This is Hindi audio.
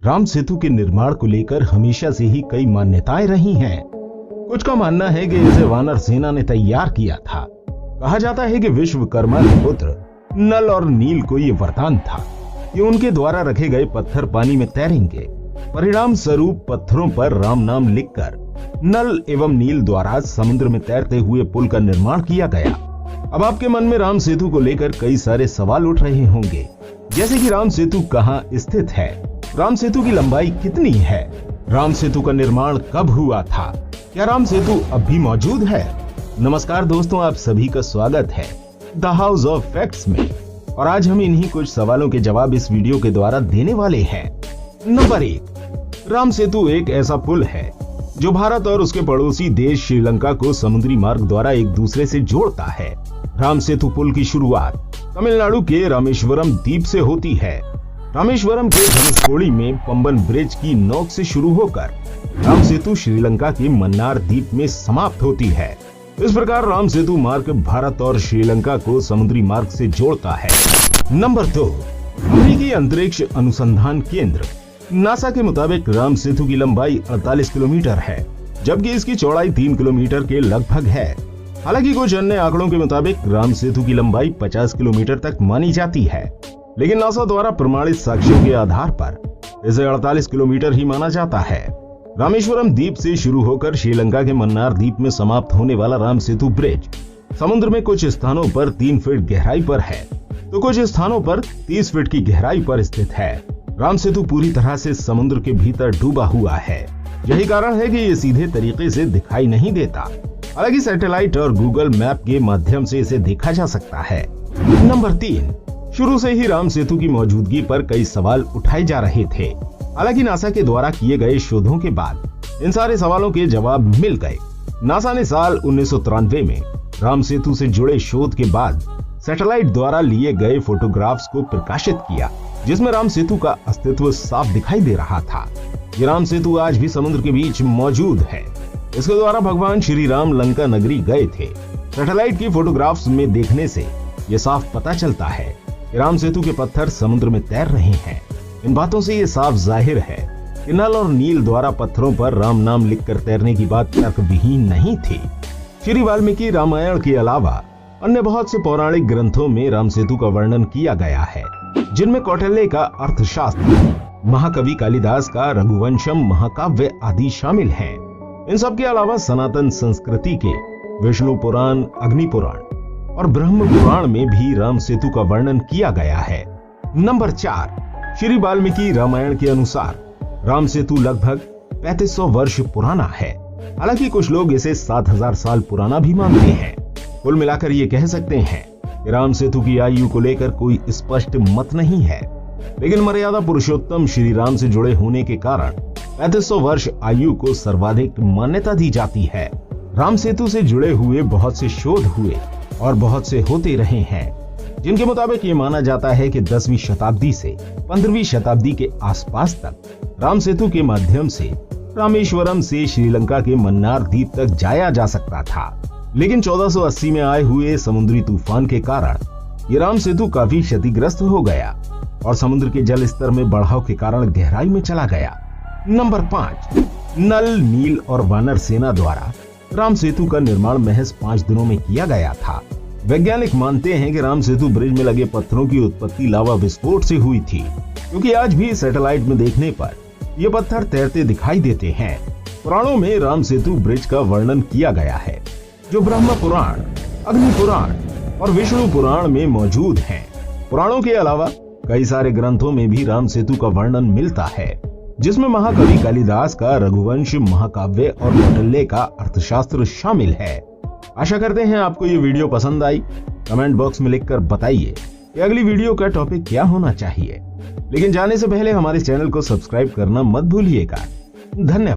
राम सेतु के निर्माण को लेकर हमेशा से ही कई मान्यताएं रही हैं। कुछ का मानना है कि इसे वानर सेना ने तैयार किया था। कहा जाता है कि विश्वकर्मा के पुत्र नल और नील को ये वरदान था कि उनके द्वारा रखे गए पत्थर पानी में तैरेंगे। परिणाम स्वरूप पत्थरों पर राम नाम लिखकर नल एवं नील द्वारा समुद्र में तैरते हुए पुल का निर्माण किया गया। अब आपके मन में राम सेतु को लेकर कई सारे सवाल उठ रहे होंगे, जैसे कि राम सेतु कहाँ स्थित है, राम सेतु की लंबाई कितनी है, राम सेतु का निर्माण कब हुआ था, क्या राम सेतु अब भी मौजूद है। नमस्कार दोस्तों, आप सभी का स्वागत है द हाउस ऑफ फैक्ट्स में, और आज हम इन्हीं कुछ सवालों के जवाब इस वीडियो के द्वारा देने वाले हैं। नंबर 1, राम सेतु एक ऐसा पुल है जो भारत और उसके पड़ोसी देश श्रीलंका को समुद्री मार्ग द्वारा एक दूसरे से जोड़ता है। राम सेतु पुल की शुरुआत तमिलनाडु के रामेश्वरम द्वीप से होती है। रामेश्वरम के धनुषकोडी में पंबन ब्रिज की नोक से शुरू होकर राम सेतु श्रीलंका के मन्नार द्वीप में समाप्त होती है। इस प्रकार राम सेतु मार्ग भारत और श्रीलंका को समुद्री मार्ग से जोड़ता है। नंबर 2, अमेरिकी अंतरिक्ष अनुसंधान केंद्र नासा के मुताबिक राम सेतु की लंबाई 48 किलोमीटर है, जबकि इसकी चौड़ाई 3 किलोमीटर के लगभग है। हालांकि कुछ अन्य आंकड़ों के मुताबिक राम सेतु की लंबाई 50 किलोमीटर तक मानी जाती है, लेकिन नासा द्वारा प्रमाणित साक्ष्यों के आधार पर इसे 48 किलोमीटर ही माना जाता है। रामेश्वरम द्वीप से शुरू होकर श्रीलंका के मन्नार द्वीप में समाप्त होने वाला राम सेतु ब्रिज समुद्र में कुछ स्थानों पर 3 फीट गहराई पर है, तो कुछ स्थानों पर 30 फीट की गहराई पर स्थित है। राम सेतु पूरी तरह से समुद्र के भीतर डूबा हुआ है। यही कारण है कि ये सीधे तरीके से दिखाई नहीं देता। हालांकि सैटेलाइट और गूगल मैप के माध्यम से इसे देखा जा सकता है। नंबर 3, शुरू से ही राम सेतु की मौजूदगी पर कई सवाल उठाए जा रहे थे। हालांकि नासा के द्वारा किए गए शोधों के बाद इन सारे सवालों के जवाब मिल गए। नासा ने साल 1993 में राम सेतु से जुड़े शोध के बाद सैटेलाइट द्वारा लिए गए फोटोग्राफ्स को प्रकाशित किया, जिसमें राम सेतु का अस्तित्व साफ दिखाई दे रहा था। ये राम सेतु आज भी समुद्र के बीच मौजूद है। इसके द्वारा भगवान श्री राम लंका नगरी गए थे। सैटेलाइट की फोटोग्राफ्स में देखने से ये साफ पता चलता है कि राम सेतु के पत्थर समुद्र में तैर रहे हैं। इन बातों से ये साफ जाहिर है कि नल और नील द्वारा पत्थरों पर राम नाम लिखकर तैरने की बात तर्क विहीन नहीं थी। श्री वाल्मीकि रामायण के अलावा अन्य बहुत से पौराणिक ग्रंथों में राम सेतु का वर्णन किया गया है, जिनमें कौटिल्य का अर्थशास्त्र, महाकवि कालिदास का रघुवंशम महाकाव्य आदि शामिल हैं। इन सब के अलावा सनातन संस्कृति के विष्णु पुराण, अग्नि पुराण और ब्रह्म पुराण में भी राम सेतु का वर्णन किया गया है। नंबर 4, श्री वाल्मीकि रामायण के अनुसार राम सेतु लगभग 3500 वर्ष पुराना है। हालांकि कुछ लोग इसे 7000 साल पुराना भी मानते हैं। कुल मिलाकर ये कह सकते हैं कि राम सेतु की आयु को लेकर कोई स्पष्ट मत नहीं है, लेकिन मर्यादा पुरुषोत्तम श्री राम से जुड़े होने के कारण 3500 वर्ष आयु को सर्वाधिक मान्यता दी जाती है। राम सेतु से जुड़े हुए बहुत से शोध हुए और बहुत से होते रहे हैं, जिनके मुताबिक ये माना जाता है कि 10वीं शताब्दी से 15वीं शताब्दी के आसपास तक राम सेतु के माध्यम से रामेश्वरम से श्रीलंका के मन्नार द्वीप तक जाया जा सकता था। लेकिन 1480 में आए हुए समुद्री तूफान के कारण ये राम सेतु काफी क्षतिग्रस्त हो गया और समुद्र के जल स्तर में बढ़ाव के कारण गहराई में चला गया। नंबर 5, नल, नील और वानर सेना द्वारा राम सेतु का निर्माण महज 5 दिनों में किया गया था। वैज्ञानिक मानते हैं कि राम सेतु ब्रिज में लगे पत्थरों की उत्पत्ति लावा विस्फोट से हुई थी, क्योंकि आज भी सैटेलाइट में देखने पर ये पत्थर तैरते दिखाई देते हैं। पुराणों में राम सेतु ब्रिज का वर्णन किया गया है, जो ब्रह्म पुराण, अग्नि पुराण और विष्णु पुराण में मौजूद हैं। पुराणों के अलावा कई सारे ग्रंथों में भी राम सेतु का वर्णन मिलता है, जिसमें महाकवि कालिदास का रघुवंश महाकाव्य और कौटिल्य का अर्थशास्त्र शामिल है। आशा करते हैं आपको ये वीडियो पसंद आई। कमेंट बॉक्स में लिखकर बताइए कि अगली वीडियो का टॉपिक क्या होना चाहिए। लेकिन जाने से पहले हमारे चैनल को सब्सक्राइब करना मत भूलिएगा। धन्यवाद।